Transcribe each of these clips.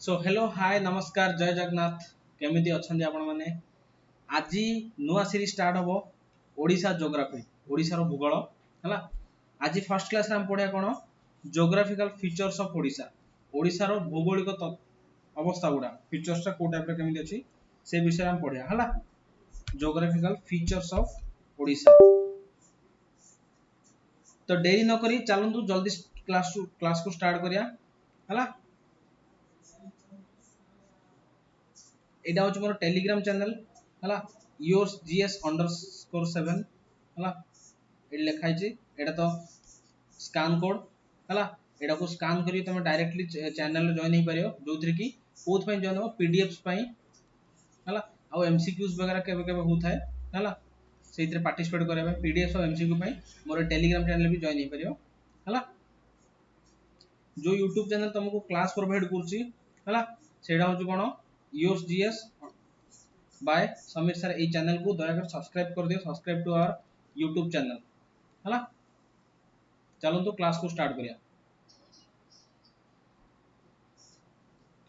So hello hi नमस्कार जय जगन्नाथ केमिति अछंदी आपण माने आज नुआ सीरीज स्टार्ट हबो ओडिशा ज्योग्राफी ओडिशा रो भूगोल हला आज फर्स्ट क्लास रे हम पढिया कोन geographical features of Odisha Odisha रो भौगोलिक अवस्था गुडा फीचर्स टा को टाइप रे केमिति अछि से विषय हम पढिया हला ज्योग्राफिकल फीचर्स ऑफ ओडिशा। तो देरी न करी चलंतु जल्दी क्लास को स्टार्ट करिया हला। एटा होच मोर टेलीग्राम चैनल हला योर्स GS_7 हला ए लिखाइ छी एटा तो स्कैन कोड हला एटा को स्कैन करी तमे डायरेक्टली चैनल रे जॉइन हे परियो जोथि की कोथ पय जॉइन हो पीडीएफ्स पय हला आ एमसीक्यूज वगैरह केबे केबे होता है हला सेइतरे पार्टिसिपेट करबे पीडीएफ और एमसीक्यू पय मोर टेलीग्राम चैनल भी जॉइन हे परियो हला जो यूट्यूब चैनल तुमको क्लास प्रोवाइड करछि हला सेडा होच कोन yours GS by Sameer sir ए चैनल को दया कर सब्सक्राइब कर दियो subscribe to our YouTube channel हला। चलो तो क्लास को स्टार्ट करिया।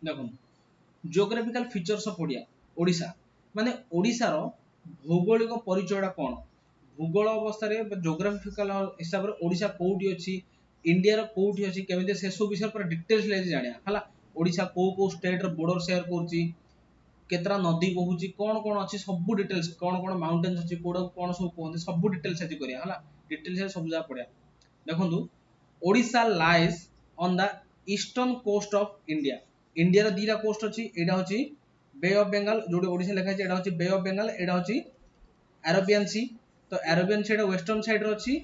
देखो ज्योग्राफिकल फीचर्स ऑफ ओडिशा माने ओडिशा रो भौगोलिक परिचयटा कोन भूगोल अवस्था रे ज्योग्राफिकल हिसाब रे ओडिशा कोठी अछि इंडिया रो कोठी अछि केमिते से सब विषय पर डिटेल्स ले जानिया हला ओडिशा को स्टेट रो बॉर्डर शेयर करछि केतरा नदी बहुची कोन कोन अछि सब डिटेल्स कोन कोन माउंटेन्स अछि कोड कोन सब कोन सब डिटेल्स अछि करिया हला डिटेल्स सब जा पड़िया। देखंतु Odisha lies on the eastern coast of India India रो दीरा कोस्ट अछि एडा होछि बे ऑफ बंगाल जोडी ओडिशा लिखा छै एडा होछि बे ऑफ बंगाल एडा होछि अरेबियन सी तो अरेबियन सी एडा वेस्टर्न साइड रो अछि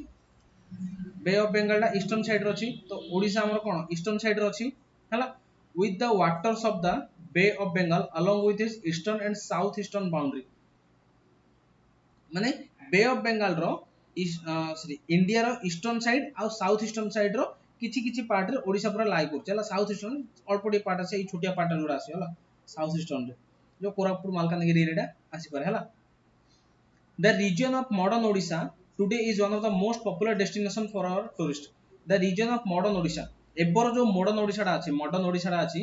बे ऑफ बंगाल दा ईस्टर्न साइड रो अछि तो ओडिशा हमर कोन ईस्टर्न साइड रो अछि हला with the waters of the Bay of Bengal along with its eastern and southeastern boundary माने बे ऑफ बंगाल रो इंडिया रो ईस्टर्न साइड आ साउथ ईस्टर्न साइड रो किछि किछि पार्ट रे ओडिशा पूरा लाई करछ हला साउथ ईस्टर्न अल्पडी पार्ट আছে এই छोटिया पार्ट जोडा আছে हला साउथ ईस्टर्न रे जो कोरापुर मालकानगिरी एरिया आसी पारे हला। The region of modern Odisha today is one of the most popular destination for our tourists. The region of modern Odisha एबर जो मॉडर्न ओडिशा टा अछि मॉडर्न ओडिशा टा अछि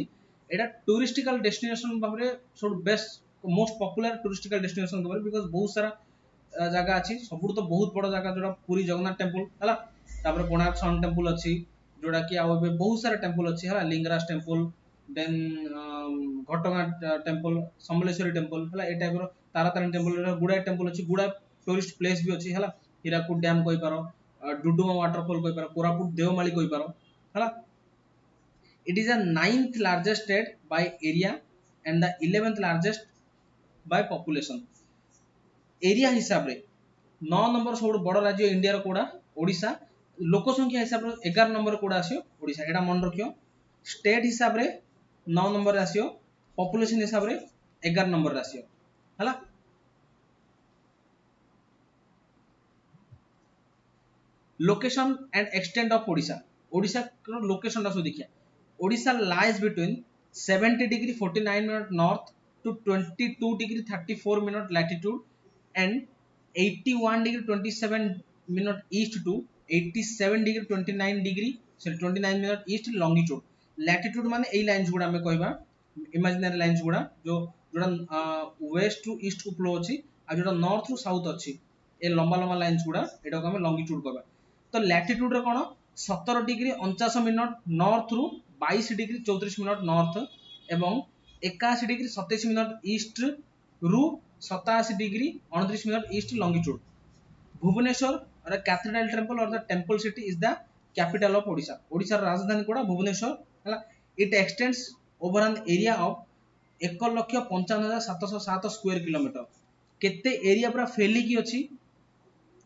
एटा टूरिस्टिकल डेस्टिनेशन भाबरे सब best most popular touristical destination भाबरे बिकॉज़ बहुत सारा जगह अछि सबुर तो बहुत बड़ जगह जोडा पुरी जगन्नाथ टेंपल हला तापर कोणार्क सन टेंपल अछि जोडा कि आ बहुत सारा टेंपल अछि हला Lingaraj temple then Ghatgaon temple Samaleswari temple हला ए टाइप रो तारातारिणी टेंपल गुडा टेंपल अछि गुडा टूरिस्ट प्लेस भी अछि हला हीराकुद डैम कोइ पारो डुडुमा वाटरफॉल कोइ पारो कोरापुट देवमाली कोइ पारो हला। It is the 9th largest state by area and the 11th largest by population. Area हिसाब रे 9 नंबर सब बड़ राज्य इंडिया रो कोडा ओडिशा लोक संख्या हिसाब रे 11 नंबर कोडा आसियो ओडिशा एडा मन रखियो स्टेट हिसाब रे 9 नंबर आसियो पॉपुलेशन हिसाब रे 11 नंबर आसियो हला। Location and extent of Odisha Odisha रो लोकेशन दा सो देखिया Odisha lies between 70 degree 49 minute north to 22 degree 34 minute latitude and 81 degree 27 minute east to 87 degree 29 degree sorry 29 minute east longitude latitude माने ए लाइंस गुडा हमें कहबा इमेजिनरी लाइंस गुडा जो जोडा वेस्ट टू ईस्ट को फ्लो अछि आ जोडा नॉर्थ टू साउथ अछि ए लंबा लंबा लाइंस गुडा एटा को हमें लॉन्गिट्यूड कहबा। तो लैटिट्यूड रे कोन 17 डिग्री 49 मिनट नॉर्थ रु 22 डिग्री 34 मिनट नॉर्थ एवं 81 डिग्री 27 मिनट ईस्ट रु 87 degree 29 minute east longitude. Bhubaneswar और कैथेड्रल टेंपल और the temple city is the capital of Odisha Odisha राजधानी कोडा भुवनेश्वर हला it extends over an area of 1,55,707 square kilometre केते एरिया पूरा फैली की अछि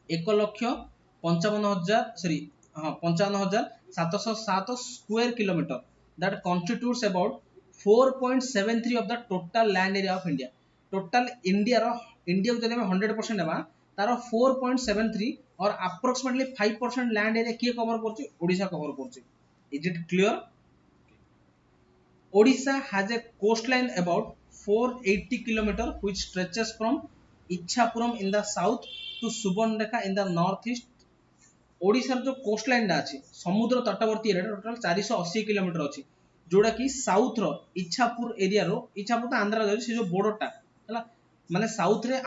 1,55,000 सॉरी हां 55,707 square kilometre that constitutes about 4.73 of the total land area of India. Total India रो इंडिया को जदि 100% नेबा तारो 4.73 और approximately 5% land area के कवर करछि ओडिशा कवर करछि। Is it clear? Odisha has a coastline about 480 km which stretches from Ichhapuram in the south to Subarnarekha in the northeast. Odisha जो coast line अछि समुद्र तटवर्ती एरिया टोटल 480 किलोमीटर अछि जोड़ा कि साउथ रो इच्छापुर एरिया रो, इच्छापुर तो आंध्र जाउछि से जो बॉर्डर टा हला माने साउथ रे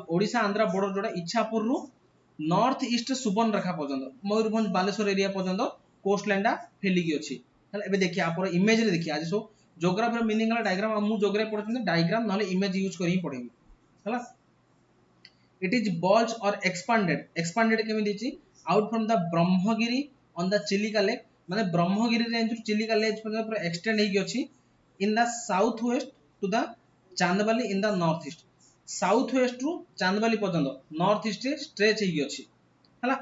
ओडिशा आंध्र बॉर्डर जोड़ा इच्छापुर रु नॉर्थ ईस्ट सुबर्णरेखा पर्यंत मयूरभंज बालेश्वर एरिया पर्यंत कोस्ट लाइन टा फैलिकी अछि हला। एबे देखिए आप इमेज रे देखिए आज सो ज्योग्राफी मीनिंग वाला डायग्राम मु ज्योग्राफी पढिथि डायग्राम नले इमेज यूज करी पढेबी हला। it is bulged or expanded केमी दिछि out from the Brahmagiri on the Chilika lake माने ब्रह्मगिरी रेंज रु चिलिका लेक पर्यंत पूरा एक्सटेंड हेकी अछि in the south west to the chandbali in the north east, south west रु चांदबाली पर्यंत नॉर्थ ईस्ट रे स्ट्रेच हेकी अछि हला,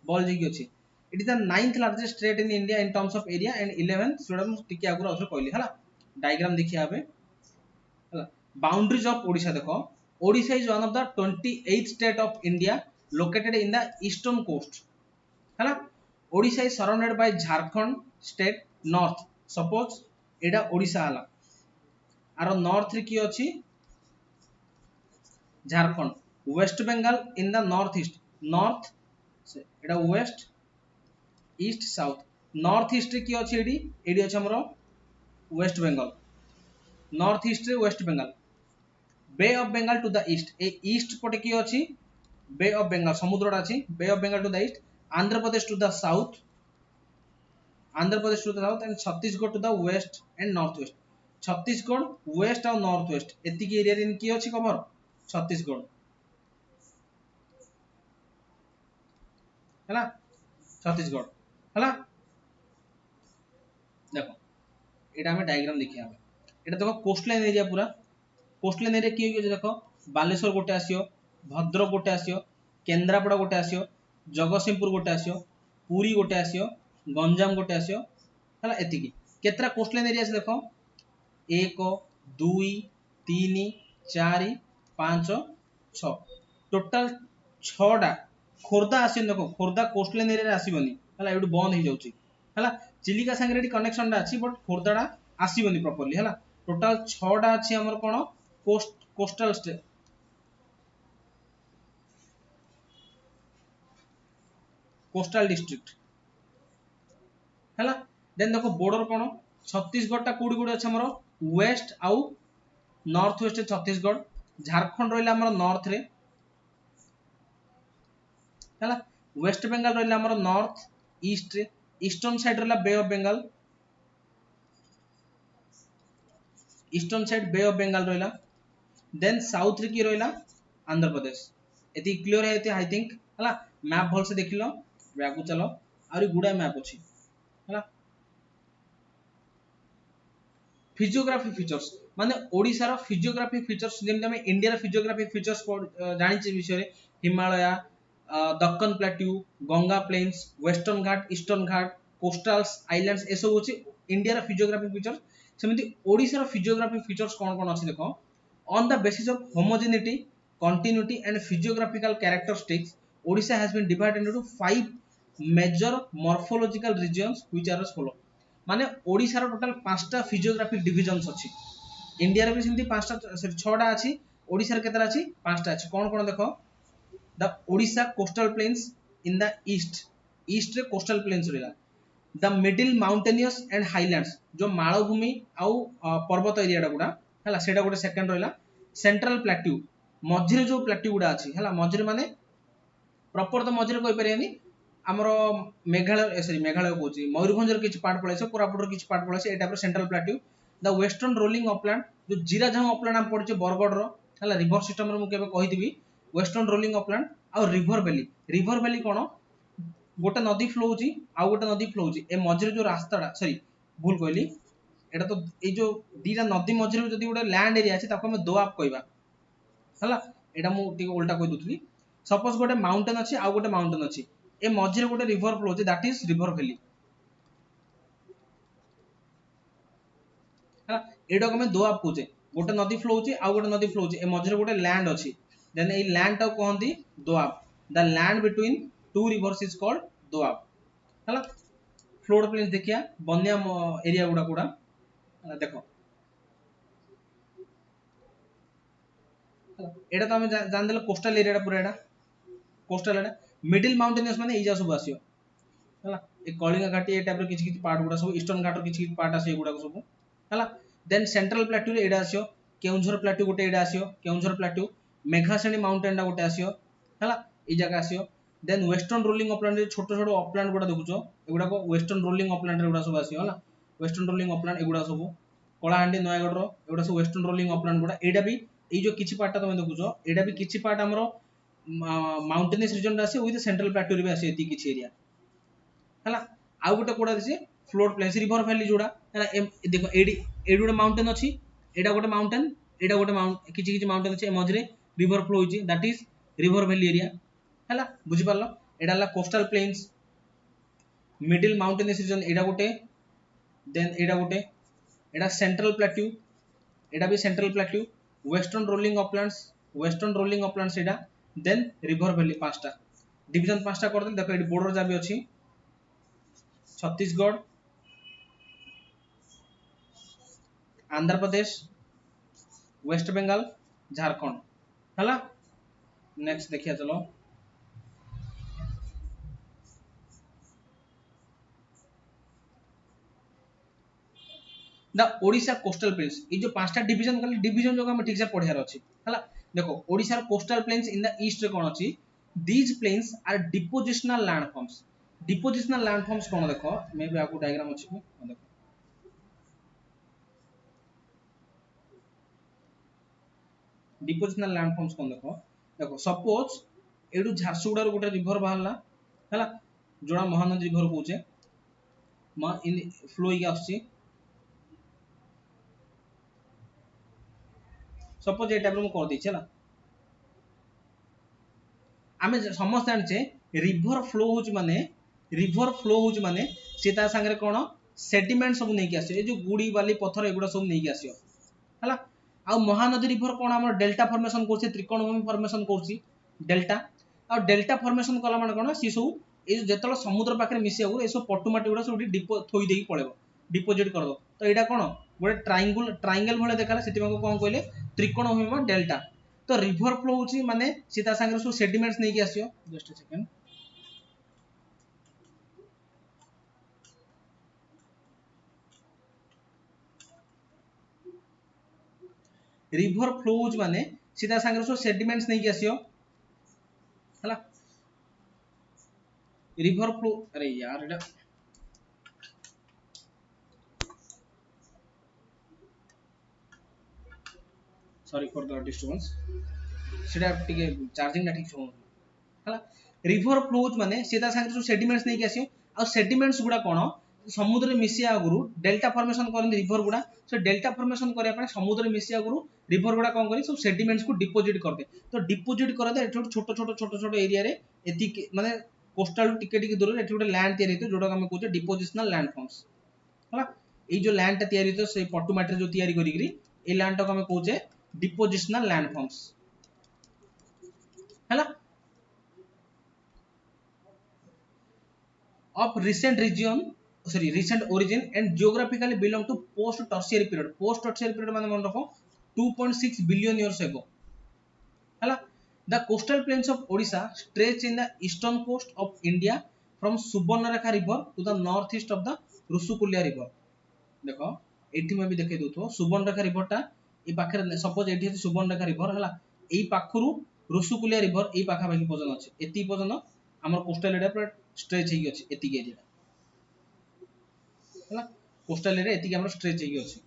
बल्ज हेकी अछि। It is the 9th largest state in India in terms of area and 11th state मु टिके आगु आउथरे कहली हला। डायग्राम देखिया आबे हला। बाउंड्रीज ऑफ ओडिशा देखो, Odisha is one of the 28th state of India located in the eastern coast हला। Odisha is surrounded by Jharkhand state north, suppose एडा ओडिशा हला आरो नॉर्थ रे की अछि Jharkhand, West Bengal in the north east, north एडा west east south, north east रे की अछि एडी एडी अछि हमरो वेस्ट बंगाल, नॉर्थ ईस्ट रे West Bengal, Bay of Bengal to the east A east पटे की अछि बे ऑफ बंगाल समुद्रटा अछि, Bay of Bengal to the east, Andhra Pradesh to the south, Andhra Pradesh to the south and Chhattisgarh to the west and north west, Chhattisgarh west और north west एतिकी area रे की अछि कवर छत्तीसगढ़ हैला, छत्तीसगढ़ हैला। देखो एटा हमें डायग्राम देखिया हमें एटा देखो कोस्टलाइन एरिया पूरा, कोस्टलाइन एरिया की होय देखो बालेश्वर गोटे आसियो, भद्रक गोटे आसियो, केन्द्रापड़ा गोटे आसियो, जगतसिंहपुर गोटे आसियो, पुरी गोटे आसियो, गंजाम गोटे आसियो हैला। एतिकी केतरा कोस्टलाइन एरिया देखो 1 2 3 4 5 6 टोटल 6 टा खोर्धा आसियो देखो खोर्धा कोस्टलाइन एरिया रे आसीबनी हैला, एडु बंद हो जाउची हैला। चिलिका संगे रेडी कनेक्शन टा अछि बट खोर्धाटा आसीबनी प्रॉपर्ली हैला। टोटल 6 टा अछि हमर कोन कोस्टल स्टेट कोस्टल डिस्ट्रिक्ट हैला। देन देखो बॉर्डर कोन छत्तीसगढ़ टा कोडी कोडी अछि हमर वेस्ट आउ नॉर्थ वेस्ट छत्तीसगढ़, झारखंड रहिला हमर नॉर्थ रे हैला, वेस्ट बंगाल रहिला हमर नॉर्थ ईस्ट रे, ईस्टर्न साइड रहिला Bay of Bengal, eastern side Bay of Bengal रहिला, देन साउथ रे की रहिला आंध्र प्रदेश। एति क्लियर है आई थिंक हला। मैप भल से देखिलो बैकु चलो आरी गुडा मैप अछि हला। फिजियोग्राफी फीचर्स माने ओडिसा रो फिजियोग्राफी फीचर्स जेम हम इंडिया रो फिजियोग्राफी फीचर्स जानि छि विषय रे Himalaya, Deccan plateau, Ganga plains, western Ghat, eastern Ghat, coastals islands ए सब होछि इंडिया रो फिजियोग्राफी फीचर्स। सेमिति ओडिसा रो फिजियोग्राफी फीचर्स कोन कोन अछि देखो, on the basis of homogeneity, continuity and physiographical characteristics, Odisha has been divided into 5 major morphological regions which are as follow। माने ओडिसा रो टोटल 5टा फिजियोग्राफिक डिविजन्स अछि, इंडिया रे भी सेमति 5टा 6टा अछि, ओडिसा रे केतरा अछि 5टा अछि। कोन कोन देखो the Odisha coastal plains in the east, east रे कोस्टल प्लेन्स रहिला, the middle mountainous and highlands जो मालभूमि आउ पर्वत एरिया गुडा हैला सेटा गोटे सेकंड रहिला, सेंट्रल प्लेट्यू मझिरे जो प्लेट्यू गुडा अछि हैला, मझिरे माने प्रॉपर तो मझिरे कहि परियानी हमरो मेघालय सॉरी मेघालय कहूची मयूरभंज रो किछ पार्ट पळैसे, कोरापुट रो किछ पार्ट पळैसे, एटा पर central plateau, the western rolling upland जो जिराझांग अपलैंड हम पढिचे बरगड रो हैला, रिवर सिस्टम रो मु केबे कहिदिबी वेस्टर्न रोलिंग अपलैंड आ रिवर वैली। रिवर वैली कोन गोटे नदी फ्लो होची आ गोटे नदी फ्लो होची ए मझिरे जो रास्ताडा सॉरी भूल कहली एटा तो ए जो दीटा नदी मझिरे जदी गोटे लैंड एरिया अछि ताको हम दोआब कहबा हैला। एटा मु टिके उल्टा कहि दुथली, सपोज गोटे माउंटेन अछि आ गोटे माउंटेन अछि ए मझिरे गोटे रिवर फ्लो होची दैट इज रिवर वैली हैला। एटा को हम दोआब कहूचे गोटे नदी फ्लो होची आ गोटे नदी फ्लो होची ए मझिरे गोटे लैंड अछि, देन ए लैंड टा कहंती doab, the land between two rivers is called doab हैला। फ्लोड प्लेन्स देखिया बन्या एरिया गुडा गुडा देखो एटा तो हम जान देले कोस्टल एरिया पूरा एटा कोस्टल एटा, मिडिल माउंटेनियस माने इजा सब आसियो हैला। ए कलिंगा घाटी ए टाइप रो किछि किछि पार्ट गुडा सब ईस्टर्न घाट रो किछि किछि पार्ट आसे गुडा सब हला देन सेंट्रल प्लेट्यू रे एडा आसियो केउंझर प्लेट्यू गोटे एडा आसियो केउंझर प्लेट्यू मेघाश्रेणी माउंटेन डा गोटे आसियो हला ए जगह आसियो देन वेस्टर्न रोलिंग अपलैंड रे छोटो छोटो अपलैंड गुडा देखुचो एगुडा को वेस्टर्न रोलिंग अपलैंड रे गुडा सब आसियो हला वेस्टर्न रोलिंग अपलैंड एगुडा सब कलाहांडी नयागढ़ रो एगुडा सब वेस्टर्न रोलिंग अपलैंड गुडा एडा भी ए जो किछि पार्ट तमे देखुचो एडा भी किछि पार्ट हमरो माउंटेनियस रीजन आसी विथ सेंट्रल प्लेट्यू रे भी आसी एती किछि एरिया हला आउ गोटे कोडा दिसे फ्लोट प्लेन्स रिवर वैली जोडा हला देखो एडी गोटे माउंटेन अछि एडा गोटे माउंटेन एडा गोटे किछि किछि माउंटेन अछि मझरे रिवर फ्लो होछि that is river valley area हला बुझि पारलो एडा ला coastal plains middle mountainous region एडा गोटे देन एडा गोटे एडा सेंट्रल प्लेट्यू एडा भी central plateau western rolling Uplands एडा देन रिवर वैली पांचटा डिवीजन पांचटा कर दे देखो एडी बॉर्डर जा भी अछि छत्तीसगढ़ आंध्र प्रदेश वेस्ट बंगाल झारखंड हला नेक्स्ट देखिया चलो द ओडिशा कोस्टल प्लेन्स ये जो पांचटा डिवीजन कले डिवीजन जो हम ठीक से पढ़ियार अछि हला देखो Odisha coastal plains in the east रे कोन अछि these plains are depositional landforms कोन देखो मे भी आपको डायग्राम अछि को देखो डिपोजिशनल लैंडफॉर्म्स कोन देखो देखो सपोज एडू झारसुगुडा रो गोटे रिवर बाहरला हला जोड़ा महानदी रिवर कहूचे मा इन फ्लो ही आछि सपोज ये टाइप रो कर दी छला आमे समस्त जानचे रिवर फ्लो होच माने सीता संगे कोन सेडिमेंट सब नै कि आसे ए जो गुडी बाली पत्थर एगुडा सब नै कि आसियो हला आ महानदी रिवर कोन हमर डेल्टा फॉर्मेशन करछि त्रिकोणभूमि फॉर्मेशन करछि डेल्टा फॉर्मेशन कला माने कोन सी सब ए जेतल समुद्र पाखरे मिसिया ए सब पटुमाटी गुडा सब डिपो थोई देई पळेबो डिपोजिट कर दो तो एटा कोन गोटे ट्रायंगल भले देखाला सेति माको कोन कहले त्रिकोणभूमि डेल्टा तो रिवर फ्लो होची माने सीता संगे सब सेडिमेंट्स नै कि आसियो just a second river flow होच माने सीधा संगे सब सेडिमेंट्स नै कि आसियो हला रिवर फ्लो अरे यार एटा सॉरी फॉर द डिस्टर्बेंस सेटा टिके चार्जिंग ना ठीक हो हला रिवर फ्लो होच माने सीधा संगे सब सेडिमेंट्स नै कि आसियो आ सेडिमेंट्स गुडा कोन समुद्र में मिसिया आगुरु डेल्टा फॉर्मेशन करन रिवर गुडा से डेल्टा फॉर्मेशन करिया पय समुद्र में मिसिया आगुरु रिवर गुडा कोन करी सब सेडिमेंट्स को डिपोजिट कर दे तो डिपोजिट कर दे एठो छोटो एरिया रे एति माने कोस्टल टिके टिके दूर एठो गोटे लैंड तयारी हेतु जोडा हम कहूचे डिपोजिशनल लैंड फॉर्म्स हला ए जो लैंड ता तयारी तो से पट्टुमाटी जो तयारी करी गिरी ए लैंड तो हम कहूचे डिपोजिशनल लैंड फॉर्म्स हला of recent origin and geographically belong to post tertiary period माने मन रखो 2.6 billion years ago हला the coastal plains of Odisha stretch in the eastern coast of India from Subarnarekha river to the northeast of the Rusukulia river देखो एठी में भी देखे दोतो Subarnarekha river टा ए पाखरे सपोज एठी है सुबर्णरेखा रिवर हला एई पाखरु रुसुकुलिया रिवर एई पाखा पाखी पजन अछि एती पजन हमर कोस्टल एरिया पर स्ट्रेच हेगी अछि एती एरिया हला कोस्टल एरिया एती हमर स्ट्रेच हेगी अछि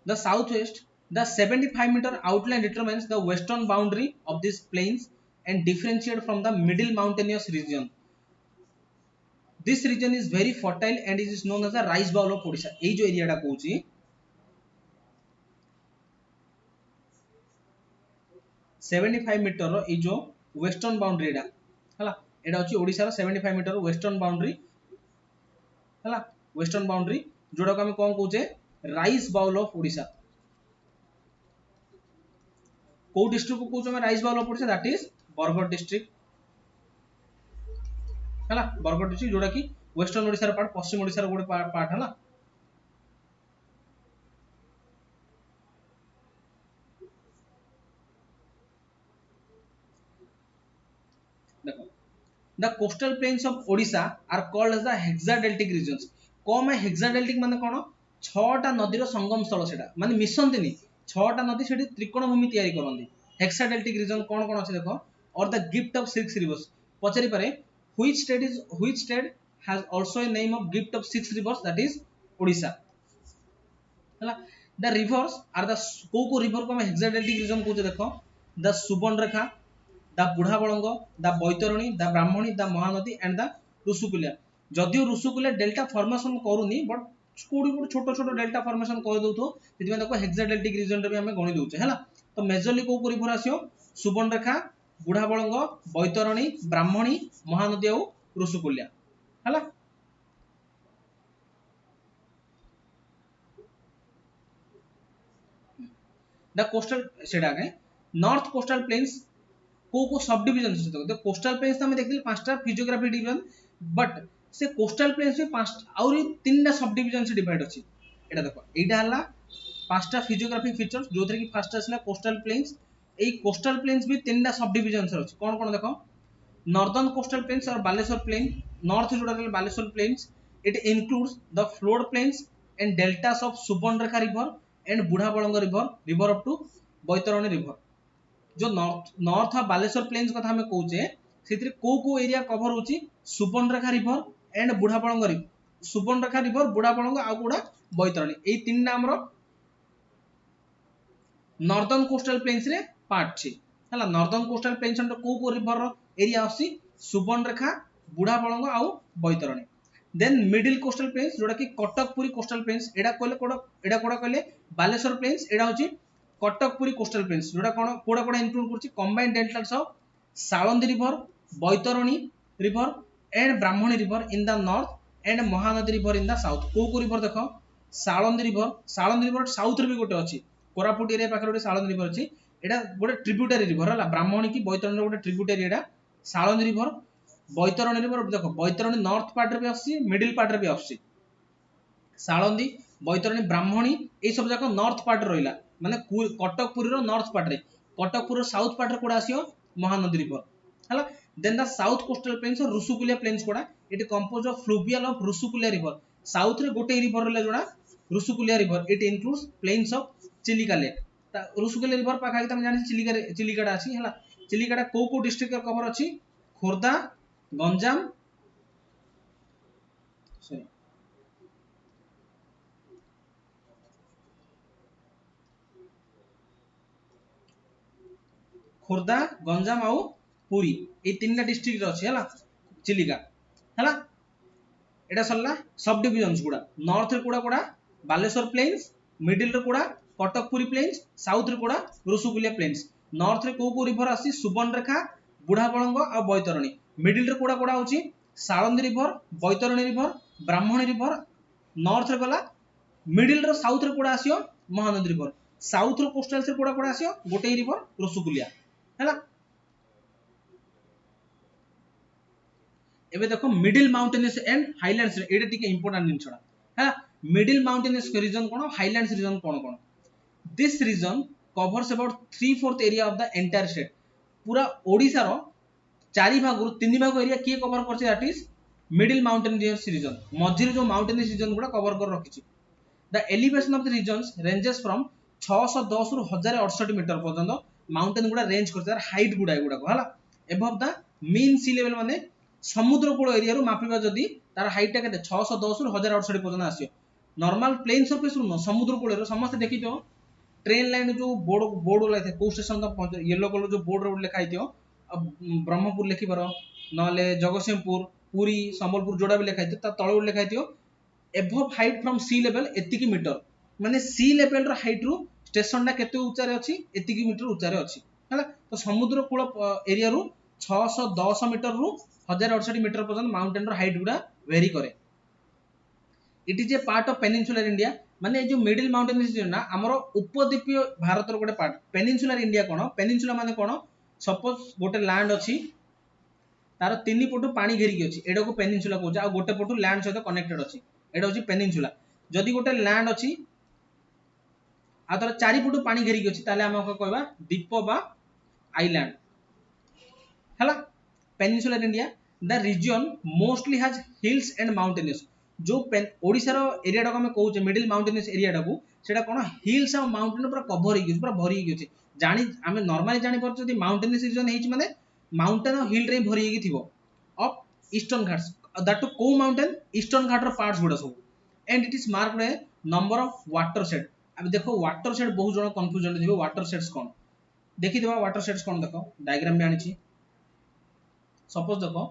the southwest the 75-meter outline determines the western boundary of these plains and differentiate from the middle mountainous region this region is very fertile and it is known as the rice bowl of Odisha ei jo area ta कहूची 75 metre रो ए जो western boundary एडा हला एडा अछि ओडिसा रो 75 metre western boundary हला वेस्टर्न बाउंड्री जोडा को हम कोन कहूचे राइस बाउल ऑफ ओडिसा को डिस्ट्रिक्ट को कहूचे हम rice bowl of Odisha that is Bargarh district हला बरगढ़ डिस्ट्रिक्ट जोडा की वेस्टर्न ओडिसा रो पार्ट पश्चिम ओडिसा रो गोटे पार्ट हला देखो the coastal plains of Odisha are called as the हेक्साडेल्टिक regions कौन हेक्साडेल्टिक माने कौन छटा नदीर संगम स्थल सेटा माने मिशंतिनी छटा नदी सेठी त्रिकोण भूमि तैयारी करंदी हेक्साडेल्टिक रीजन कौन कौन अछि देखो और the gift of six rivers पचारि पारे which state has also a name of gift of six rivers that is Odisha हला द रिवर्स आर द को रिवर को हम हेक्साडेल्टिक रीजन कहते देखो the Subarnarekha the Budha Balang the Baitarani the Brahmani the Mahanadi and the Rushikulya जदियो Rushikulya delta formation करूनी बट कोडी कोडी छोटो छोटो डेल्टा फॉर्मेशन कर दउथो सेति में देखो हेक्साडेल्टिक रीजन रे भी हमें गणि दउचे हैला तो मेजरली को रिवर आसियो सुबर्णरेखा बुढ़ा बलंग बैतरणी ब्राह्मणी महानदी और ऋषुकुल्या हैला द कोस्टल सेडा के नॉर्थ कोस्टल प्लेन्स को सब डिवीजन से तो कोस्टल प्लेन्स हम देखिले पांचटा फिजियोग्राफी डिवीजन बट से कोस्टल प्लेन्स में पांच और तीनटा सब डिवीजन से डिवाइड अछि एटा देखो एटा हला पांचटा फिजियोग्राफी फीचर्स जोथरे कि फर्स्ट आसला कोस्टल प्लेन्स एई कोस्टल प्लेन्स भी तीनटा सब डिवीजन से अछि कोन कोन देखो नॉर्दर्न कोस्टल प्लेन्स और बालेश्वर प्लेन नॉर्थ जोडा Baleswar plains it includes the flood plains and deltas of Subarnarekha river and Budha Balang river up to Baitarani river जो नॉर्थ ऑफ बालेश्वर प्लेन्स कथा हमें कहूचे सेतिर को एरिया कवर होची Subarnarekha river and Budha Balang river Subarnarekha river बुढ़ा बलंग आ गुडा बैतरणी एई तीनटा हमरो नॉर्दर्न कोस्टल प्लेन्स रे पार्ट छी हला नॉर्दर्न कोस्टल प्लेन्स अंडर को रिवर रो एरिया आसी सुबर्णरेखा बुढ़ा बलंग आ Baitarani then middle coastal plains जोडा कि कटकपुरी कोस्टल प्लेन्स एडा कोडा कहले बालेश्वर प्लेन्स एडा होची कटकपुरी कोस्टल प्लेन्स जोडा कोडा इंक्लूड करछि combined deltas of Salandi river Baitarani river and Brahmani river in the north and Mahanadi river in the south को रिवर देखो साळंदी रिवर साउथ रे भी गोटे अछि कोरापुट एरिया पाखर गोटे साळंदी रिवर अछि एडा गोटे ट्रिब्यूटरी रिवर हला ब्राह्मणी की बैतरणी गोटे ट्रिब्यूटरी एडा साळंदी रिवर बैतरणी रिवर देखो बैतरणी नॉर्थ पार्ट रे भी आछि मिडिल पार्ट रे भी आछि साळंदी बैतरणी ब्राह्मणी ए सब जाक नॉर्थ पार्ट रहिला माने कटकपुरी रो नॉर्थ पार्ट रे कटकपुर साउथ पार्ट रे कोडा आसियो महानदी रिवर हला then the south coastal plains और ऋषुकुल्या प्लेन्स कोडा it compose of fluvial of Rushikulya river south रे गोटे रिवर रहला जोडा Rushikulya river it includes plains of Chilika lake ता ऋषुकुल्या रिवर पाखा कि हम जानि चिलिकाडा अछि हला चिलिकाडा को डिस्ट्रिक्ट कवर अछि खोर्धा गंजाम सॉरी खोर्धा गंजाम आउ पुरी ए तीनटा डिस्ट्रिक्ट अछि हला चिलिका हला एटा सरला सब डिविजन्स गुडा नॉर्थ रे कोडा बालेश्वर प्लेन्स मिडिल रे कोडा कटकपुरी प्लेन्स साउथ रे कोडा ऋषुकुल्या प्लेन्स नॉर्थ रे को रिवर आसी सुबर्णरेखा बुढ़ा बलंग आ बैतरणी मिडिल रे कोडा होची Salandi river Baitarani river Brahmani river north रे गला मिडिल रो साउथ रे कोडा आसियो महानदी रिवर साउथ रो कोस्टल से कोडा आसियो गोटे रिवर ऋषुकुल्या हैला एबे देखो मिडिल माउंटेनस एंड हाईलैंड्स एटा टिके इंपोर्टेंट जिनछडा है मिडिल माउंटेनस रीजन कोन हाईलैंड्स रीजन कोन this region covers about 3/4 area of the entire state पूरा ओडिसा रो 4 भाग रु 3 भाग एरिया किए कवर करछि that is middle mountainous region मझिर जो माउंटेनस रीजन गुडा कवर कर रखिछि the elevation of the regions ranges from 610 रु 1068 मीटर पर्यंत माउंटेन गुडा रेंज करछि हाइट गुडा गुडा हला above the mean sea level माने समुद्र कूल एरिया रु मापिबा जदी तार हाइट टा केते 610 रु 1068 पर्यंत आसियो नॉर्मल प्लेन सरफेस रु समुद्र कूल रे समस्त देखितो ट्रेन लाइन जो बोर्ड लाइथे को स्टेशन तक येलो कलर जो बोर्ड रे लिखा हिथियो ब्रह्मपुर लिखि पारो नले जगतसिंहपुर पुरी संबलपुर जोड़ा भी लिखा हिथियो ता तळे लिखा हिथियो above height from sea level एतिकी मीटर माने सी लेवल रो हाइट रु स्टेशन टा केते ऊंचा रे अछि एतिकी मीटर ऊंचा रे अछि हला तो समुद्र कूल एरिया रु 610 मीटर रु 1068 मीटर पर्यंत माउंटेन रो हाइट गुडा वेरी करे it is a part of peninsular India माने जो मिडिल माउंटेन रीजन ना हमरो उपद्वीपीय भारत रो गोटे पार्ट पेनिनसुलर इंडिया कोन पेनिनसुला माने कोन सपोज गोटे लैंड अछि तार तीन पटु पानी घेरिकी अछि एडा को पेनिनसुला कहू आ गोटे पटु लैंड सहित कनेक्टेड अछि एडा होची पेनिनसुला जदी गोटे लैंड अछि आ तार चारि पटु पानी घेरिकी अछि ताले हम कहबा द्वीप बा आइलैंड हला peninsular India the region mostly has hills and mountainous जो ओडिशा रो एरिया टाको हमें कहूचे मिडिल माउंटेनियस एरिया टाको सेटा कोन हिल्स और माउंटेन पूरा कवर हो गयो पूरा भरी हो गयो जानी हमें नॉर्मली जानि परछ जदि माउंटेनियस रीजन हेच माने माउंटेन और हिल रे भरी हो थिबो of eastern Ghats that too को माउंटेन ईस्टर्न घाट रो पार्ट्स गुडा सब and it is marked a number of watershed अब देखो वाटर शेड बहुत जण कंफ्यूजन थिबो वाटर शेड्स कोन देखि देबा वाटर शेड्स कोन देखो डायग्राम में आनिछि सपोज देखो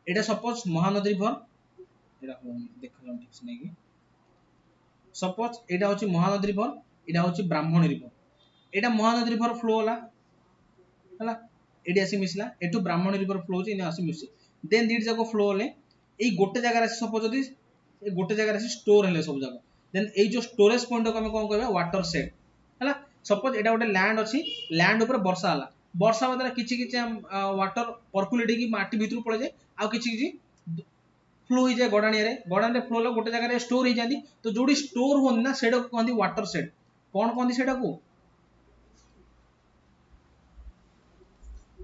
एटा सपोज महानदी रिवर एटा देखलम ठीक से नहीं सपोज एटा होची महानदी रिवर एटा होची ब्राह्मणी रिवर एटा महानदी रिवर फ्लो हला एडी आसी मिसला एटू ब्राह्मणी रिवर फ्लो होची इने आसी मिसि देन दीड जाको फ्लो होले एई गोटे जगह रे सपोज जदी ए गोटे जगह रे स्टोर हेले सब जगह देन एई जो स्टोरेज पॉइंट को हम कोन कहबा वाटर शेड हला सपोज एटा गोटे लैंड अछि लैंड ऊपर वर्षा हला वर्षा बदला किछि किछि वाटर पर्कुलेट की माटी भीतर पळे जाय आ किछि किछि फ्लो हो जाए गड़ाणी फ्लो हो गोटे जगह स्टोर हो जाती तो जो स्टोर हो ना से कहते वाटर शेड कौन कहते से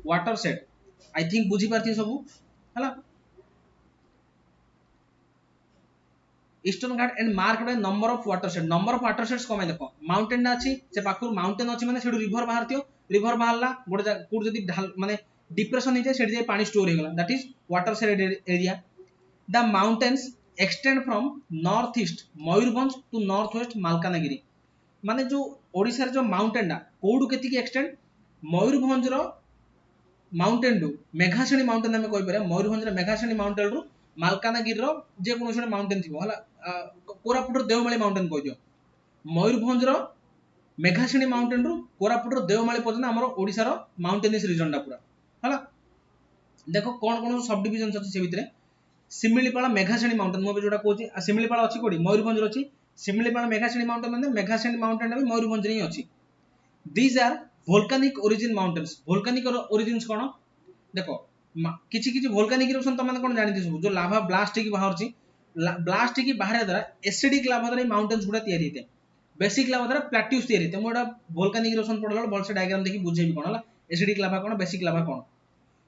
वाटर शेड आई थिंक बुझी पार्थि सब है eastern Ghat and mark number of watersheds कम देखो माउंटेन अच्छी से पाखु माउंटेन अच्छी माने सेडू रिवर बाहर रिवर बाहरला गोटे कोड जदी माने डिप्रेशन हो जाए सेठी जाय पानी स्टोर हो गला that is water shed area the mountains extend from north east Mayurbhanj to north west Malkangiri माने जो ओडिसा रे जो माउंटेन डा कोडू केति की एक्सटेंड मयूरभंज रो माउंटेन डू मेघाश्रेणी माउंटेन हमें कहि पारे मयूरभंज रे मेघाश्रेणी माउंटेन रु मालकानगिरी रो जे कोनो माउंटेन थिबो हला कोरापुट रो देवमाली माउंटेन कहि दियो मयूरभंज रो मेघाश्रेणी माउंटेन रु कोरापुट रो देवमाली पर्यंत हमर ओडिसा रो माउंटेनियस रीजन डा पूरा हला देखो कोन कोन सब डिविजन अछि से भितरे सिमिलीपाल मेघाश्रेणी माउंटेन मो जोटा कहूँ सिमिलीपाल अच्छी कोड़ी मयूरभंज अच्छी सिमिलीपाल मेघाश्रेणी माउंटेन मैंने मेघाश्रेणी माउंटेन भी मयूरभंज ही अच्छी these are volcanic origin mountains volcanic origins कौन देखो किछि किछि वोल्कानिक इरप्शन तुम कौन जानते सब जो लाभा ब्लास्ट की बाहर ब्लास्ट की बाहर द्वारा एसिडिक लाभा द्वारा माउंटेन्स गुड़ा तैयारी होते बेसिक लाभा द्वारा प्लाट्यूज तैयारी होते मुझे वोल्कानिक इरप्शन पढ़ला भलसे डायग्राम देखि बुझेबी कौन है एसिडिक लाभा कौन बेसिक लाभा कौन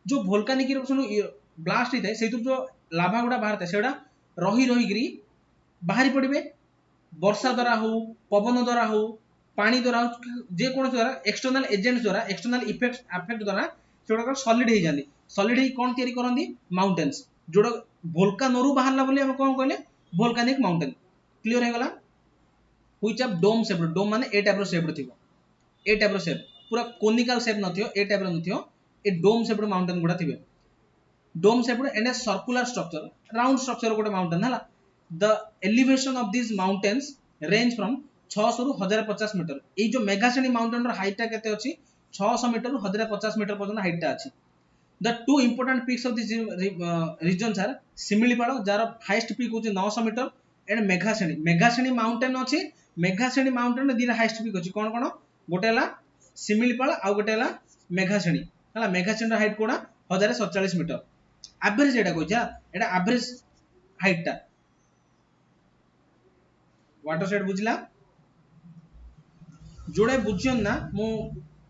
जो वोल्कानिक इरप्शन ब्लास्ट होता है से जो लाभा गुड़ा बाहर था सेटा रही रही बाहरी पड़े वर्षा द्वारा हो पवन द्वारा हो पानी द्वारा हो जे कौन द्वारा एक्सटर्नल एजेंट्स द्वारा एक्सटर्नल इफेक्ट द्वारा से सॉलिड हो जाती सॉलिड ही कौन तैयारी करती माउंटेन्स जोड़ा वोल्कानोरु बाहरला बोली हम कौन कहले वोल्कानिक माउंटेन क्लियर हो गला which of dome shape dome माने ए टाइप रो शेप रो थिबो ए टाइप रो शेप पूरा कोनिकल शेप नथियो ए टाइप रो नथियो ए डोम शेप रो माउंटेन गुडा थिबे dome shape and a circular structure round structure गोटे माउंटेन है the elevation of this mountains range from 600 रु 1050 मीटर ये जो मेघाश्रेणी माउंटेन रो हाइट केते अछि 600 मीटर रु 1050 मीटर पर्यंत हाइट अछि the two important peaks of this regions are Similipal जार हाईएस्ट पीक होछि 900 मीटर एंड मेघाश्रेणी माउंटेन अछि मेघाश्रेणी माउंटेन रे दिना हाईएस्ट पीक अछि कोन कोन गोटे हला सिमिलीपाल आ गोटे हला मेघाश्रेणी हला मेघाश्रेणी रो हाइट कोना 1047 मीटर एवरेज एटा कहै एटा एवरेज हाइट टा वाटर शेड बुझला जोड़े बुझियन ना मु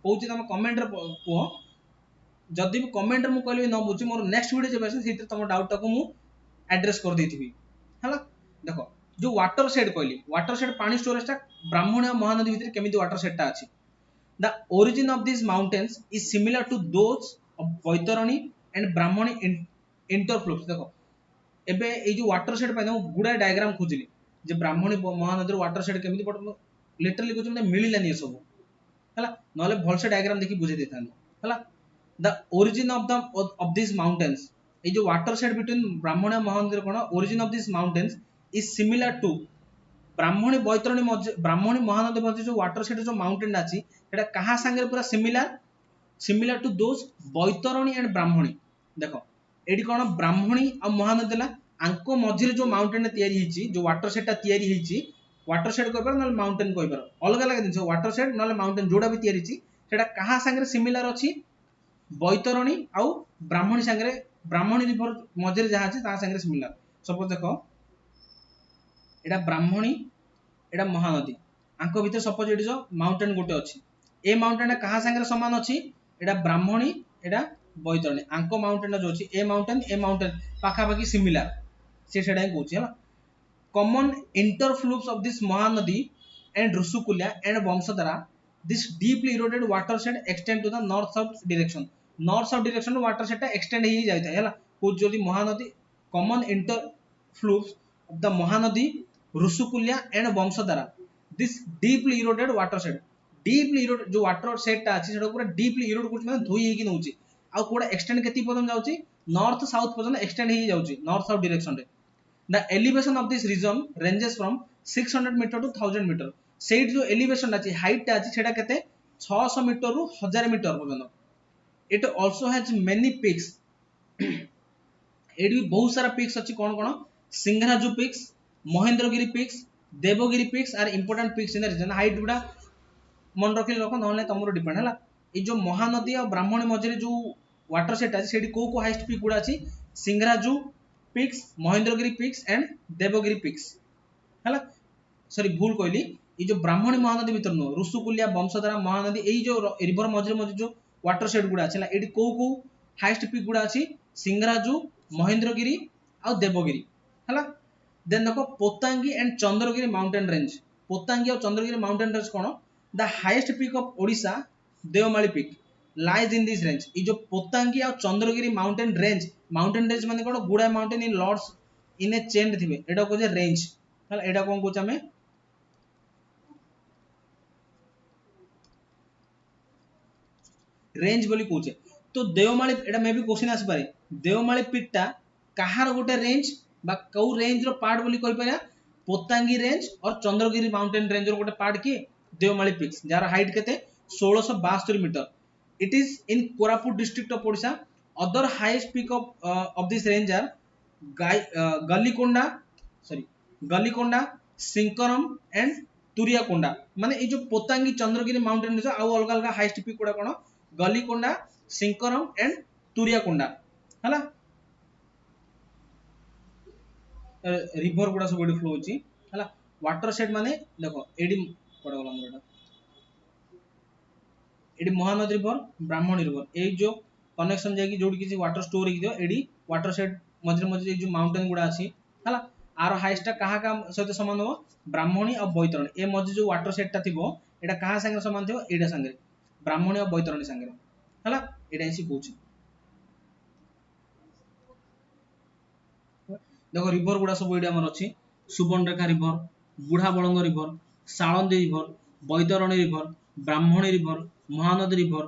कहूची तुम कमेंट रे कहो जदि भी कमेंट रे मु कहली न बुझी मोर नेक्स्ट वीडियो जेबे सेति तुम डाउट टाको मु एड्रेस कर देथिबी हला देखो जो वाटर शेड कहली वाटर शेड पानी स्टोरेज टा ब्राह्मणी और महानदी भीतर केमिति वाटर शेड टा अछि the origin of this mountains is similar to those of Baitarani and Brahmani interflows देखो एबे ए जो वाटर शेड पाइ गुडा डायग्राम खोजली जे ब्राह्मणी महानदी वाटर शेड केमिति बट लिटरली कुछ मतलब मिलिलानी ये सब हला नले भलसे डायग्राम देखि बुझे देथान हला the origin of this mountains ए जो वाटर शेड बिटवीन ब्राह्मणी और महानदी कोन origin of this mountains is similar to Brahmani Baitarani Brahmani Mahanadi मध्य जो वाटर शेड जो माउंटेन अछि एटा कहा संगे पूरा similar to those Baitarani and Brahmani देखो एडी कोन ब्राह्मणी और महानदी ला आंको मझिरे जो माउंटेन तैयारी हिची जो वाटर शेड ता तैयारी हिची वाटर शेड कहि पर न माउंटेन कहि पर अलग अलग दिन वाटर शेड न माउंटेन जोडा भी तैयारी हिची सेटा कहा संगे सिमिलर अछि बैतरणी आ ब्राह्मणी संगे ब्राह्मणी रिवर मझिरे जहा अछि ता संगे सिमिलर सपोज देखो एटा ब्राह्मणी एटा महानदी आंको भीतर सपोज एटी जो माउंटेन गोटे अछि ए माउंटेन कहा संगे समान अछि एटा ब्राह्मणी एटा बैतरणी आंको माउंटेन जो अच्छी ए माउंटेन पाखापाखि सिमिलार से सेटा कहूँ है common interfluves of this Mahanadi and Rushikulya and Vamsadhara this deeply eroded water set extend to the north south direction water set extend ही जाता है को जो महानदी common interfluves of the Mahanadi Rushikulya and Vamsadhara this deeply eroded water set deeply erode जो water सेटा अच्छी से पूरा डीपली इरोड कर धोई होगी नौ आउ कोड़ा एक्सटेंड केती पर्यंत जाउची नॉर्थ साउथ पर्यंत एक्सटेंड ही जाउची नॉर्थ साउथ डायरेक्शन रे the elevation of this region ranges from 600 metre to 1000 metre सेट जो एलिवेशन अछि हाइट ता अछि सेटा केते 600 मीटर रु 1000 मीटर पर्यंत it also has many peaks एडी बहुत सारा पीक्स अछि कोन कोन Singharaju peaks Mahendragiri peaks Deogiri peaks are important peaks in the region height गुडा मन रखि रख नहले तमरो डिपेंड हला ए जो महानदी और ब्राह्मणी मझरे जो वाटर सेट अछि सेडी को हाईएस्ट पीक गुडा अछि Singharaju peaks Mahendragiri peaks and Deogiri peaks हला सॉरी भूल कहली ये जो ब्राह्मणी महानदी भीतर नो रुसुकुलिया वंशधारा महानदी ए जो रिवर मझरे मझरे जो वाटर सेट गुडा अछि एडी को हाईएस्ट पीक गुडा अछि सिंहराजू महेंद्रगिरी और देवगिरी हला देन देखो Potangi and Chandragiri mountain range Potangi और चंद्रगिरी माउंटेन रेंज कोन the highest peak of Odisha Deomali peak lies in this range ये जो पोतांगी और चंद्रगिरी माउंटेन रेंज माने कोन गुडा mountain in lords in a chain थिबे एडा को जे रेंज हला एडा कोन कोच हमें रेंज बोली कहूचे तो देवमाली एटा मे भी क्वेश्चन आसी पारे देवमाली पीकटा कहार गोटे रेंज बा कौ रेंज रो पार्ट बोली कहि पारा पोतांगी रेंज और चंद्रगिरी माउंटेन रेंज रो गोटे पार्ट की देवमाली पीक्स जार हाइट केते 1672 metre it is in Koraput district of Odisha other highest peak of this range are Galikonda Sinkaram and Turiakonda माने ये जो पोतांगी चंद्रगिरी माउंटेन रेंज आउ अलग अलग highest peak गुडा cone गलीकोंडा Sinkaram and तुरियाकोंडा हला रिवर गुडा सब एडी फ्लो होची हला वाटर सेट माने देखो एडी पड़ गला मोरटा AD Mahanadi river Brahmani river ए जो कनेक्शन जाकी जोडी किसी वाटर स्टोर ही दियो एडी वाटर सेट मझरे मझरे जो माउंटेन गुडा अछि हला आर हाईएस्ट कहा का सहित समान हो ब्राह्मणी और बैतरणी ए मझे जो वाटर सेट ता थिबो एटा कहा संगे समान थिबो एडा संगे ब्राह्मणी और बैतरणी संगे हला एडा इसी पूछ देखो रिवर गुडा सब एडी हमर अछि Subarnarekha river Budha Balang river Salandi river Baitarani river Brahmani river Mahanadi river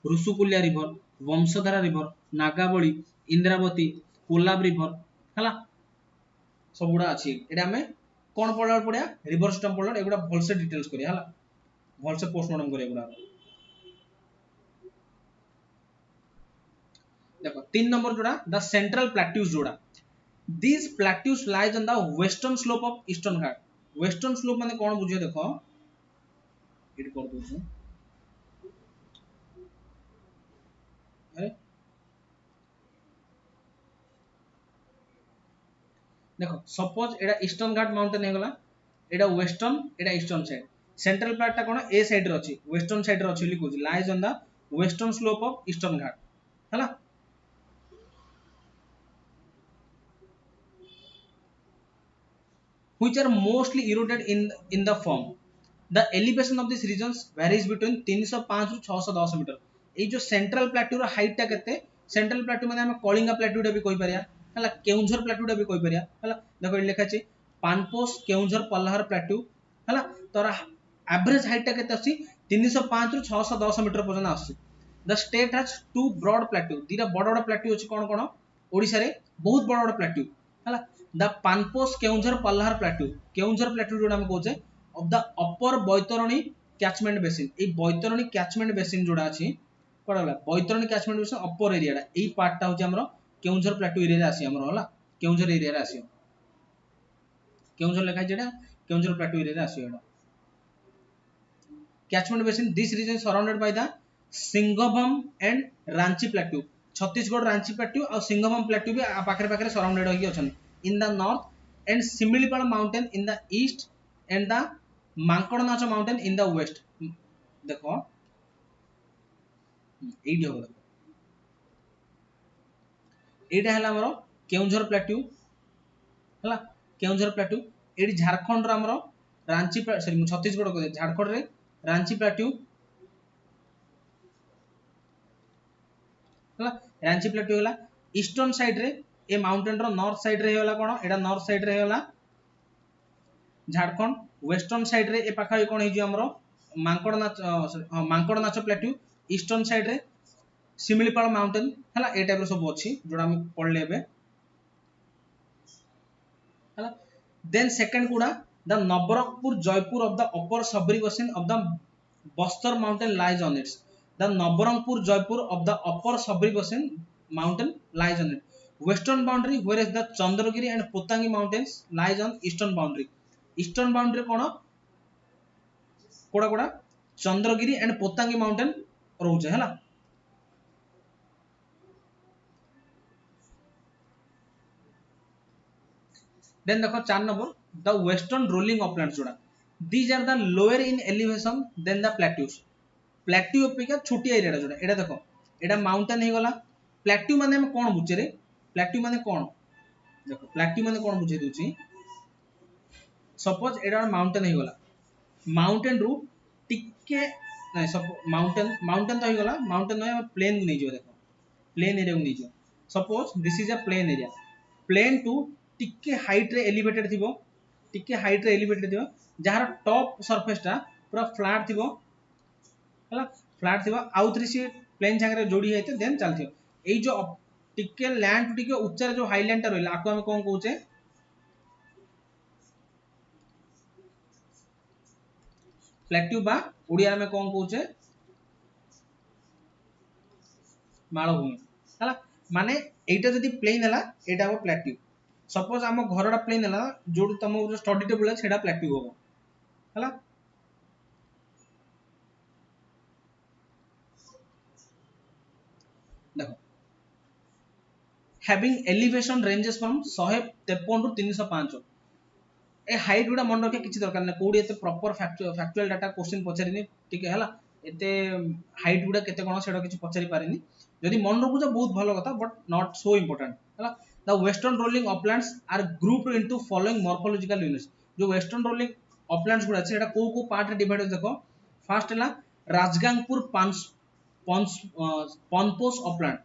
Rushikulya river Vamsadhara river Nagavali Indravati Kolab river हला सब गुडा अछि एडा हमें कोन पढला पडिया रिवर सिस्टम पढला एगुडा भलसे डिटेल्स करिया हला भलसे पोस्टमार्टम करिया गुडा देखो 3 नंबर जोड़ा द सेंट्रल प्लेट्यूज जोड़ा this plateaus lies on the western slope of eastern Ghat western slope माने कोन बुझियो देखो इट कर दो अरे देखो सपोज एडा ईस्टर्न घाट माउंटेन हे गला एडा वेस्टर्न एडा ईस्टर्न साइड सेंट्रल प्लेट ता कोन ए साइड रे अछि वेस्टर्न साइड रे अछि लिखो lies on the western slope of eastern Ghat हला which are mostly eroded in the form the elevation of these regions varies between 305 ରୁ 610 मीटर ए जो सेंट्रल प्लेट्यू रो height ता केते सेंट्रल प्लेट्यू माने हम कलिंगा प्लेट्यू टा भी कहि परिया हला केउंझर प्लेट्यू टा भी कहि परिया हला देखो इ लिखा अछि पानपोस केउंझर पल्लहर प्लेट्यू हला तोरा एवरेज हाइट ता केते अछि 305 ରୁ 610 मीटर पर्यंत आछि the state has two broad plateau दीरा बड़ बड़ प्लेट्यू अछि कोन कोन ओडिसा रे बहुत बड़ बड़ प्लेट्यू हला द पानपोस केउंझर पल्लहर प्लेट्यू जोड़ा हम कहूचे of the upper Baitarani catchment basin ए बैतरणी कैचमेंट बेसिन जोड़ा अछि कोडला Baitarani catchment basin upper area टा एई पार्ट ता होचे हमरो केउंझर प्लेट्यू एरिया रे आसी हमरो होला केउंझर एरिया रे आसी केउंझर लेखा जेडा केउंझर प्लेट्यू एरिया रे आसी एडा catchment basin this region surrounded by the Singhbhum and Ranchi plateau Chhattisgarh Ranchi plateau और सिंघभम प्लेट्यू भी पाखरे पाखरे सराउंडेड होई अछन in the north and Similipal mountain in the east and the Mankodnacha mountain in the west देखो एडी हो एटा है हमर केउंझर प्लेट्यू है केउंझर प्लेट्यू ये झारखंड रमर रांची सॉरी छत्तीसगढ़ को झारखंड रे रांची प्लेट्यू है रांची प्लेट्यू है ईस्टर्न साइड रे ए माउंटेन रो नॉर्थ साइड रे होला कोन एटा नॉर्थ साइड रे होला झारखंड वेस्टर्न साइड रे ए पाखा कोन हे जो हमरो मांकड़ नाच प्लेट्यू ईस्टर्न साइड रे सिमिलीपाल माउंटेन है ए टाइप सब अच्छी जोड़ा हम पढ़ले है देन सेकंड गुड़ा the Nabarangpur Jeypore of the upper Sabari basin of the Bastar mountain lies on its the Nabarangpur Jeypore of the upper Sabari basin mountain lies on it western boundary where is the Chandragiri and Potangi mountains lies on eastern boundary कौन कोड़ा कोड़ा Chandragiri and Potangi mountain रोचे है then देखो 4 number the western rolling uplands जोड़ा these are the lower in elevation then the plateaus plateau अपेक्षा छोटी area जोड़ा एटा देखो एटा माउंटेन हे गला प्लेट्यू माने हम कोन बुझे रे प्लेट्यू माने कोन देखो प्लेट्यू माने कोन बुझे दोची सपोज एटा माउंटेन हे गला माउंटेन रु टिके नै सब माउंटेन तो हे गला माउंटेन नै प्लेन नै जो देखो प्लेन एरिया नै जो suppose this is a plain area plain टू टिके हाइट रे एलिवेटेड थिबो टिके हाइट रे एलिवेटेड थिबो जहार टॉप सरफेस टा पूरा फ्लैट थिबो हला फ्लैट थिबो आउ थ्री सी प्लेन संगे जोड़ी हेते देन चलथियो एई जो टिके लैंड टू टिके ऊंचा जो हाईलैंड टा रहला आको हम कोन कहूचे प्लेट्यू बा ओडिया में कोन कहूचे मालभूमि हला माने एटा जदी प्लेन हला एटा हो प्लेट्यू सपोज आम घरटा प्लेन है जो तुम स्टडी टेबल है प्लेट्यू हम है देखो हैविंग एलिवेशन रेंजेस फ्रॉम 153 रु 305 ए हाइट गुडा मन रखे किसी दरकार ना कोडी एते प्रॉपर फैक्चुअल डाटा क्वेश्चन पचारिनी ठीक है हला एते हाइट गुडा केते कोन सेडा किछि पचारि पारिनी जदि मन रखु तो बहुत भलो कथा बट नॉट सो इंपोर्टेंट हला The western rolling uplands are grouped into following morphological units. जो western rolling uplands गुड़ा है, को पार्ट रे डिवाइड देखो. फर्स्ट है Rajgangpur Panposh upland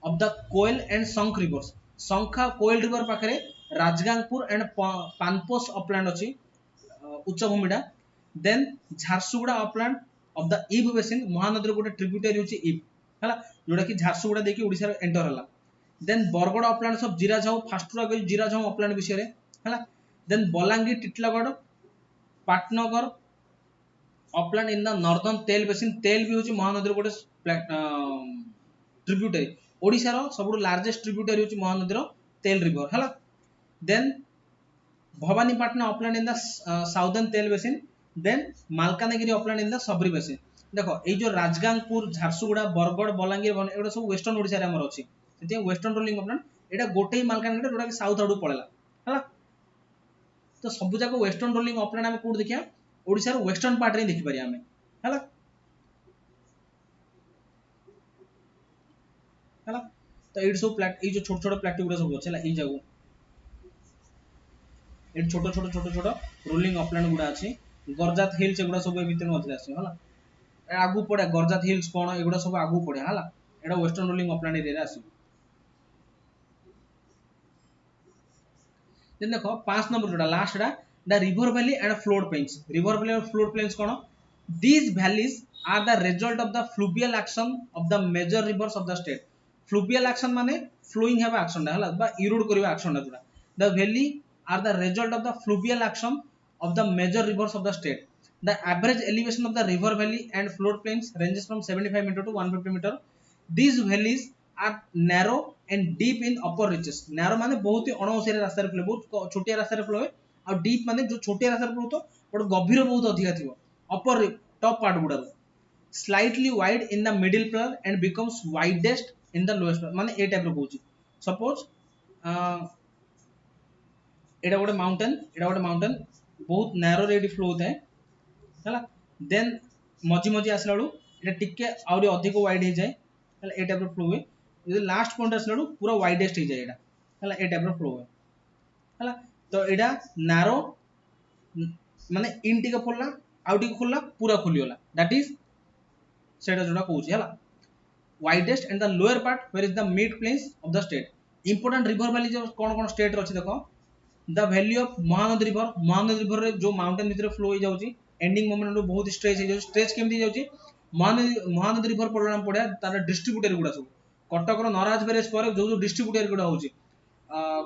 of the Koel and Sankh rivers. Sankh Koel river पाखरे राजगांगपुर एंड पानपोस अपलैंड अच्छी उच्चभूमिटा. Then Jharsuguda upland of the Ib basin Mahanadi गोटे ट्रिब्यूटरी होची इब हला जोटा कि झारसुगुड़ा देखि ओडिसा रे एंटर हला. Then Bargarh upland of Jirajhau fast रा जीराझाऊ अपलैंड विषय रे हला. Then Bolangir Titlagarh Patnagarh upland in the northern Tel basin Tel भी होची महानदी गोटे ट्रिब्यूटरी ओडिसा रो सबुठ लार्जेस्ट ट्रिब्यूटरी होची महानदी रो तेल रिवर हला. Then Bhawanipatna upland in the southern Tel basin. Then Malkangiri upland in the Sabari basin. देखो ए जो राजगांगपुर झारसुगुड़ा बरगड़ बलांगीर एटा सब वेस्टर्न ओडिसा रे हमर अछि सेति वेस्टर्न रोलिंग अपलैंड एटा गोटे ही मालकानगिरी जोटा कि साउथ आडू पळेला हला. तो सब जाक वेस्टर्न रोलिंग अपलैंड हम कोड देखिया ओडिसा रो वेस्टर्न पार्ट रे देखि परिया हमें हला हला. तो एट सब प्लेट ए जो छोट छोट प्लेट गुडा सब अछि हला ए जागो ए छोट छोट छोट छोट रोलिंग अपलैंड गुडा अछि. गरजात हिल्स एगुडा सब ए भीतर मधे आसी हला आगु पड़े गरजात हिल्स कोन एगुडा सब आगु पड़े हला एटा वेस्टर्न रोलिंग अपलैंड एरिया रे आसी. देन देखो 5 नंबर जोड़ा लास्ट रा the river valley and flood plains. River valley और फ्लोड प्लेन्स कोन these valleys are the result of the fluvial action of the major rivers of the state. Fluvial action माने flowing हेबा action दा हला बा erode करबा action दा जोड़ा. The valley are the result of the fluvial action of the major rivers of the state. The average elevation of the river valley and flood plains ranges from 75 meter to 150 meter. These valleys are narrow and deep in upper reaches. Narrow माने बहुत ही अणओसारी रास्ता रे flow बहुत छोटिया रास्ता रे flow है और डीप माने जो छोटिया रास्ता रे फ्लो तो बट गभीर बहुत अधिक थिबो अपर टॉप पार्ट गुडा slightly wide in the middle part and becomes widest in the lowest part माने ए टाइप रो कहूची. सपोज एटा गोटे माउंटेन बहुत नैरो रे फ्लो होता है हला. देन मझी मझी आसला बेलू एटा टिके आउरी अधिक वाइड हो जाए हला ए टाइप रो फ्लो हुए. ये लास्ट पॉइंट आसला पूरा वाइडेस्ट हो जाए एटा हला ए टाइप रो फ्लो है हला तो एटा नारो माने इन टिके खोलला आउ टिके खोलला पूरा खोलियोला दैट इज सेटा जोडा कहूची हला widest and the lower part where is the mid plains of the state important river valley जो कौन स्टेट रो अछि देखो the valley of Mahanadi river रे जो माउंटेन भीतर फ्लो हो जाउची एंडिंग मोमेंट रो बहुत स्ट्रेच हो जाउची स्ट्रेच केमती जाउची महानदी रिवर पड़ना पड़िया तार डिस्ट्रीब्यूटर गुडा सब कटक रो नराज बेरेज पर जो जो डिस्ट्रीब्यूटर गुडा होची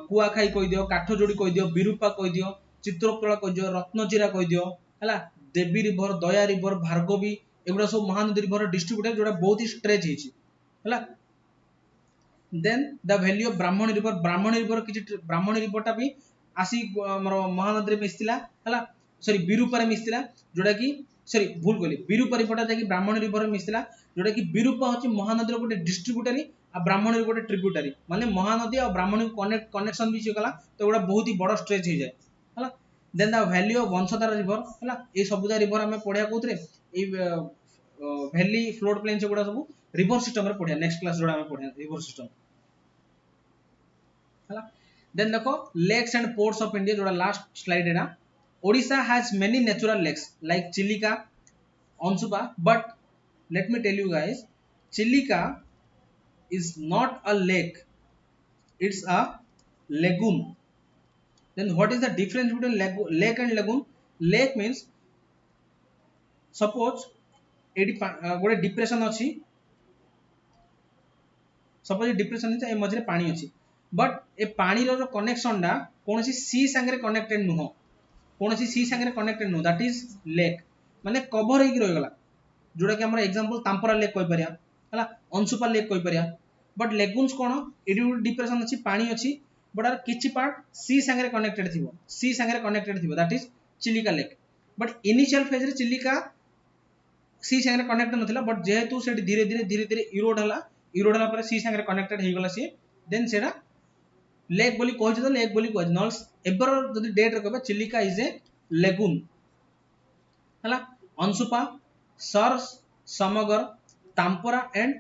कुआखाई कहि दियो काठजोड़ी कहि दियो बिरुपा कहि दियो चित्रकला कहि दियो रत्नचिरा कहि दियो हला देवी रिवर दया रिवर भार्गवी एगुडा सब महानदी रिवर डिस्ट्रीब्यूटर जोडा बहुत ही स्ट्रेच हेची हला then the valley of Brahmani river किछि ब्राह्मणी रिवर टा भी आसी हमर महानदी रे मिस्तिला हला सॉरी बिरुपा रे मिस्तिला जोडा कि सॉरी भूल गली बिरुपा रिवर टा जाकि ब्राह्मणी रिवर रे मिस्तिला जोडा कि बिरुपा होची महानदी रो गोटे डिस्ट्रीब्यूटरी आ ब्राह्मणी रो गोटे ट्रिब्यूटरी माने महानदी और ब्राह्मणी कनेक्शन भी गला तो गोटा बहुत ही बड़ स्ट्रेच हो जाए हला then the valley of Vansadhara river हला ए सबुदा रिवर हमें पढिया कोथरे ए वैली फ्लोड प्लेन से गुडा सब रिवर सिस्टम रे पढिया नेक्स्ट क्लास जोडा हमें पढिया रिवर सिस्टम हला देन देखो lakes and ports of India जोडा लास्ट स्लाइड एना Odisha has many natural lakes like Chilika Anshupa but let me tell you guys Chilika is not a lake, it's a lagoon. Then what is the difference between lake and lagoon? Lake means suppose एडी गोटे depression अच्छी suppose depression ए मझे पानी अच्छी but ए पानी रो connection डा कौन सी संगे कनेक्टेड नुह कौन सी संगे कनेक्टेड नुह दैट इज लेक माने कवर होगी रही गला जोड़ा कि हमर एग्जांपल तांपरा लेक कहि परिया हला अंशुपा लेक कहि परिया बट लेगुन्स कोन एडी डिप्रेशन अछि पानी अछि बट आर किछि पार्ट सी संगे कनेक्टेड थिबो that is Chilika lake but initial phase रे चिलिका सी संगे कनेक्टेड नथिला बट जेहेतु से धीरे धीरे इरोड हला पर सी संगे कनेक्टेड हे गला सी देन सेडा लेक बोली कहै छ तो लेक बोली कहै नॉल्स एबर जदी डेट रे कहबा चिलिका इज ए लेगुन हला अंशुपा सरस समगर तांपरा एंड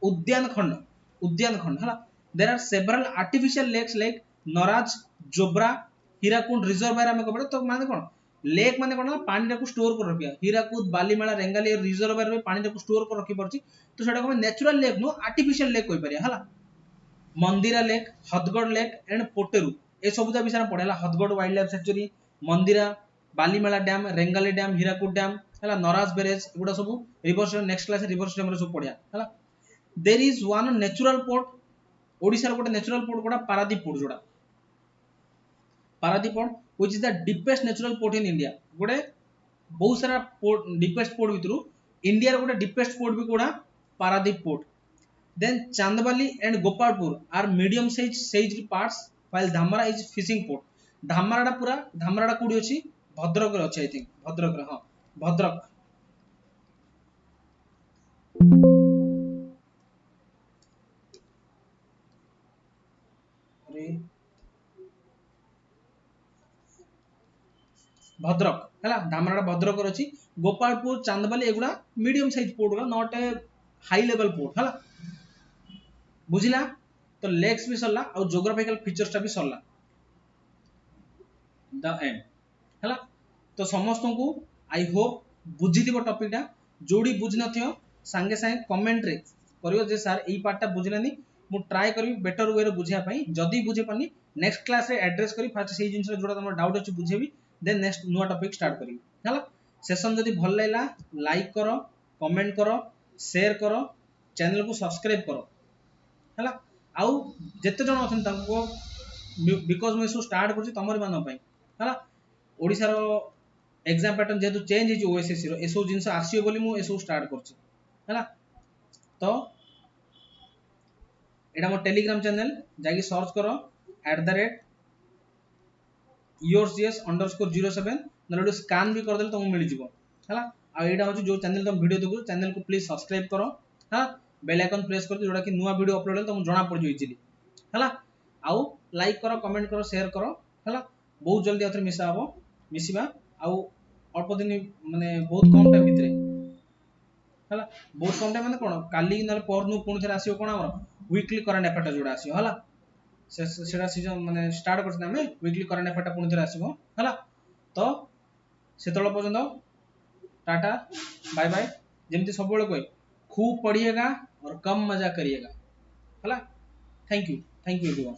उद्यान खंड हला there are several artificial lakes like Naraj Jobra Hirakud reservoir हमें कहबा तो माने कोन लेक माने कोन पानी को स्टोर कर रखिया हीराकुद बालीमाला रेंगाली रिजर्वायर में पानी को स्टोर कर रखि परछि तो सेटा को natural lake no artificial lake कहि परिया हला Mandira lake Hadagarh lake and Poteru ए सबुदा विषय में पढेला Hadagarh wildlife sanctuary Mandira Balimela dam Rengali dam Hirakud dam हला नराज बैरेज एगुडा सब river next class river system रे सब पढिया हला there is one natural port Odisha रो गोटे नेचुरल पोर्ट गोटा पारादीप पोर्ट जोडा Paradip port which is the deepest natural port in India गोटे बहुत सारा पोर्ट डीपेस्ट पोर्ट भितरु इंडिया रो गोटे डीपेस्ट पोर्ट भी कोडा Paradip port then Chandbali and Gopalpur are medium size parts while Dhamra is fishing port धामराडा कोडी अछि भद्रक रे अछि आई थिंक भद्रक रे हां भद्रक अरे भद्रक हला धामराडा भद्रक रे अछि गोपालपुर चांदबाली एगुडा मीडियम साइज पोर्ट होला not a high level port हला बुझिला तो लेक्स भी सरला और ज्योग्राफिकल फीचर्स टा भी सरला द एंड हला तो समस्त को आई होप बुझिथिबो टॉपिक टा जोडी बुझ नथियो संगे संगे कमेंट रे करियो जे सर एई पार्ट टा बुझलानी मु ट्राई करबी बेटर वे रे बुझिया पई जदी बुझे पानी नेक्स्ट क्लास रे एड्रेस करी फर्स्ट सेही जिंस रे जोडा तमर डाउट अछि बुझेबी देन नेक्स्ट नुवा टॉपिक स्टार्ट करी हला सेशन जदी भल लागला लाइक करो कमेंट करो शेयर करो चैनल को सब्सक्राइब करो हला आउ जते जण अछन ताको बिकॉज़ मैं सो स्टार्ट करछि तमर मान पई हला ओडिसा रो एग्जाम पैटर्न जेतु चेंज हिजो ओएसएससी रो एसो जिंस आसीयो बोली मु एसो स्टार्ट करछि हला तो एटा मो टेलीग्राम चैनल जाकी सर्च करो @yours_07 नले स्कैन भी कर देल तुम मिल जिवो हला आ एटा होची जो चैनल तुम वीडियो देखो चैनल को प्लीज सब्सक्राइब करो हां बेल आइकन प्रेस कर जोडा कि नुवा वीडियो अपलोड तुम जणा पड़ जो इजीली हला आउ लाइक करो कमेंट करो शेयर करो हला बहुत जल्दी आथरे मिसिबा आउ अल्प दिन माने बहुत कम टाइम भितरे हला बहुत कम टाइम माने कोन काली न परनु पुणी थरे आसीयो कोन हमर वीकली करंट अफेयर जोडा आसीयो हला सेटा सीजन माने स्टार्ट करछन हमें वीकली करंट अफेयर पुणी थरे आसीबो हला तो सेतळ पर्यंत टाटा बाय बाय जेमती सब बेले कोई खूब पढ़िएगा और कम मजा करिएगा हला थैंक यू एवरीवन।